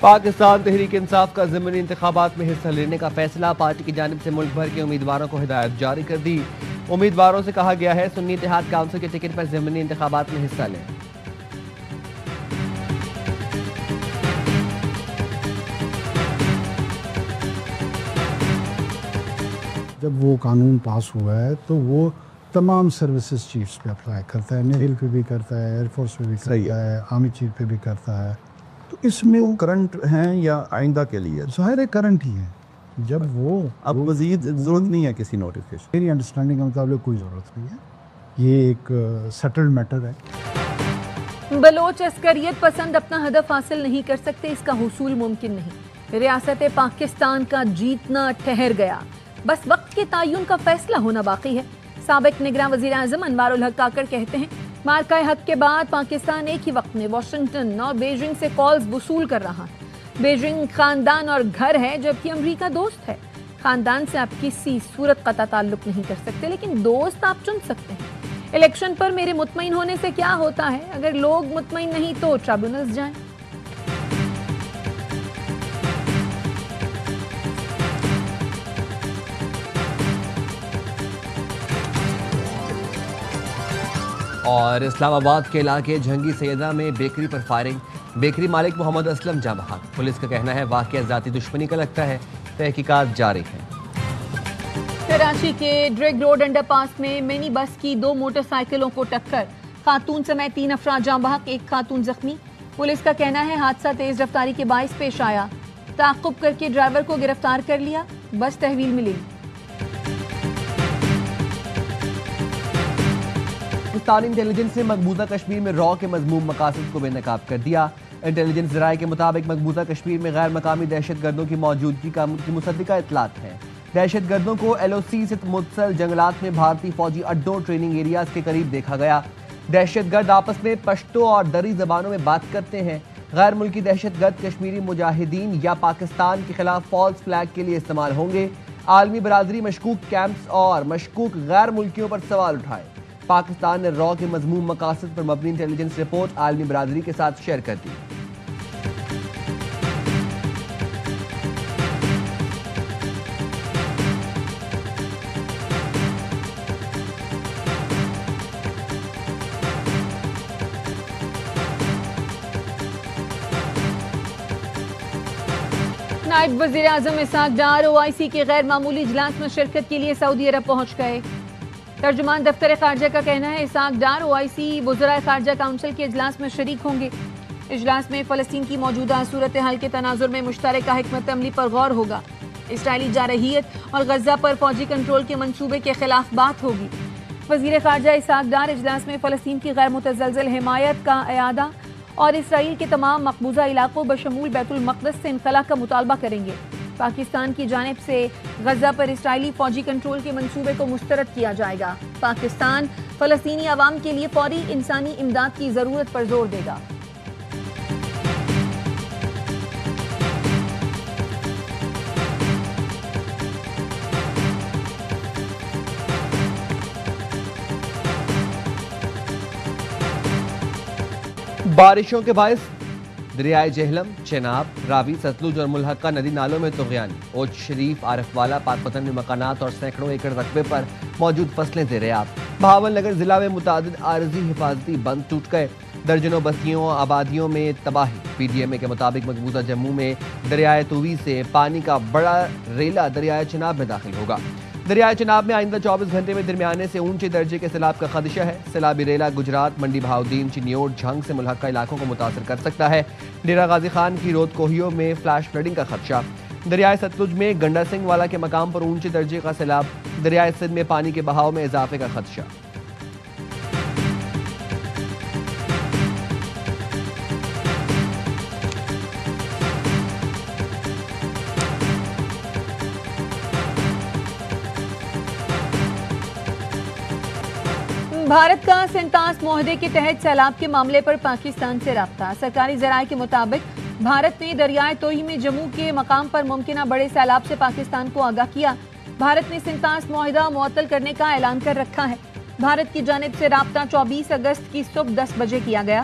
پاکستان تحریک انصاف کا ضمنی انتخابات میں حصہ لینے کا فیصلہ، پارٹی کی جانب سے ملک بھر کے امیدواروں کو ہدایت جاری کر دی۔ امیدواروں سے کہا گیا ہے سنی اتحاد کونسل کے ٹکٹ پر ضمنی انتخابات میں حصہ لیں۔ جب وہ قانون پاس ہوا ہے تو وہ تمام سروسز چیفز پہ اپلائی کرتا ہے، نیویل پہ بھی کرتا ہے، ایئر فورس پہ بھی کرتا ہے، آرمی چیف پہ بھی کرتا ہے۔ تو اس میں وہ کرنٹ ہیں یا آئندہ کے لیے؟ ظاہر ہے کرنٹ ہی ہے۔ جب وہ اب مزید ضرورت نہیں ہے کسی نوٹیفکیشن؟ میری انڈرسٹینڈنگ کے مطابق کوئی ضرورت نہیں ہے، یہ ایک سیٹلڈ میٹر ہے۔ بلوچ عسکریت پسند اپنا ہدف حاصل نہیں کر سکتے، اس کا حصول ممکن نہیں۔ ریاست پاکستان کا جیتنا ٹھہر گیا، بس وقت کے تعین کا فیصلہ ہونا باقی ہے۔ سابق نگراں وزیر اعظم انوار الحق کاکڑ کہتے ہیں مارکہ حق کے بعد پاکستان ایک ہی وقت میں واشنگٹن اور بیجنگ سے کالز وصول کر رہا ہے۔ بیجنگ خاندان اور گھر ہے جبکہ امریکہ دوست ہے۔ خاندان سے آپ کسی صورت قطع تعلق نہیں کر سکتے، لیکن دوست آپ چن سکتے ہیں۔ الیکشن پر میرے مطمئن ہونے سے کیا ہوتا ہے؟ اگر لوگ مطمئن نہیں تو ٹریبونلز جائیں۔ اور اسلام آباد کے علاقے جھنگی سیدہ میں بیکری پر فائرنگ، بیکری مالک محمد اسلم جاں بحق۔ پولیس کا کہنا ہے واقعہ ذاتی دشمنی کا لگتا ہے، تحقیقات جاری ہیں۔ کراچی کے ڈریگ روڈ انڈر پاس میں منی بس کی 2 موٹر سائیکلوں کو ٹکر، خاتون سمیت 3 افراد جاں بحق، 1 خاتون زخمی۔ پولیس کا کہنا ہے حادثہ تیز رفتاری کے باعث پیش آیا، تعاقب کر کے ڈرائیور کو گرفتار کر لیا، بس تحویل میں لی۔ پاکستانی انٹیلیجنس نے مقبوضہ کشمیر میں را کے مذموم مقاصد کو بے نقاب کر دیا۔ انٹیلیجنس ذرائع کے مطابق مقبوضہ کشمیر میں غیر مقامی دہشت گردوں کی موجودگی کی مصدقہ اطلاعات ہیں۔ دہشت گردوں کو ایل او سی سے متصل جنگلات میں بھارتی فوجی اڈوں، ٹریننگ ایریاز کے قریب دیکھا گیا۔ دہشت گرد آپس میں پشتو اور دری زبانوں میں بات کرتے ہیں۔ غیر ملکی دہشت گرد کشمیری مجاہدین یا پاکستان کے خلاف فالس فلیگ کے لیے استعمال ہوں گے۔ عالمی برادری مشکوک کیمپس اور مشکوک غیر ملکیوں پر سوال اٹھائے۔ پاکستان نے را کے مذموم مقاصد پر مبنی انٹیلیجنس رپورٹ عالمی برادری کے ساتھ شیئر کر دی۔ نائب وزیر اعظم اسحاق ڈار او آئی سی کے غیر معمولی اجلاس میں شرکت کے لیے سعودی عرب پہنچ گئے۔ ترجمان دفتر خارجہ کا کہنا ہے اسحاق ڈار او آئی سی وزرائے خارجہ کونسل کے اجلاس میں شریک ہوں گے۔ اجلاس میں فلسطین کی موجودہ صورتحال کے تناظر میں مشترکہ حکمت عملی پر غور ہوگا۔ اسرائیلی جارحیت اور غزہ پر فوجی کنٹرول کے منصوبے کے خلاف بات ہوگی۔ وزیر خارجہ اسحاق ڈار اجلاس میں فلسطین کی غیر متزلزل حمایت کا اعادہ اور اسرائیل کے تمام مقبوضہ علاقوں بشمول بیت المقدس سے انخلاء کا مطالبہ کریں گے۔ پاکستان کی جانب سے غزہ پر اسرائیلی فوجی کنٹرول کے منصوبے کو مسترد کیا جائے گا۔ پاکستان فلسطینی عوام کے لیے فوری انسانی امداد کی ضرورت پر زور دے گا۔ بارشوں کے باعث دریائے جہلم، چناب، راوی، ستلج اور ملحقہ ندی نالوں میں طغیانی۔ اوچھ شریف، عارف والا، پاک پتن میں مکانات اور سینکڑوں ایکڑ رقبے پر موجود فصلیں زیر آب۔ بہاول نگر ضلع میں متعدد عارضی حفاظتی بند ٹوٹ گئے، درجنوں بستیوں آبادیوں میں تباہی۔ پی ڈی ایم اے کے مطابق مقبوضہ جموں میں دریائے توی سے پانی کا بڑا ریلا دریائے چناب میں داخل ہوگا۔ دریائے چناب میں آئندہ 24 گھنٹے میں درمیانے سے اونچے درجے کے سیلاب کا خدشہ ہے۔ سیلابی ریلا گجرات، منڈی بہاؤدین، چنیوٹ، جھنگ سے ملحقہ علاقوں کو متاثر کر سکتا ہے۔ ڈیرہ غازی خان کی رود کوہیوں میں فلیش فلڈنگ کا خدشہ۔ دریائے ستلج میں گنڈا سنگھ والا کے مقام پر اونچے درجے کا سیلاب۔ دریائے سندھ میں پانی کے بہاؤ میں اضافے کا خدشہ۔ بھارت کا سینتاس معاہدے کے تحت سیلاب کے معاملے پر پاکستان سے رابطہ۔ سرکاری ذرائع کے مطابق بھارت نے دریائے توئی میں جموں کے مقام پر ممکنہ بڑے سیلاب سے پاکستان کو آگاہ کیا۔ بھارت نے سینتاس معاہدہ معطل کرنے کا اعلان کر رکھا ہے۔ بھارت کی جانب سے رابطہ 24 اگست کی صبح 10 بجے کیا گیا۔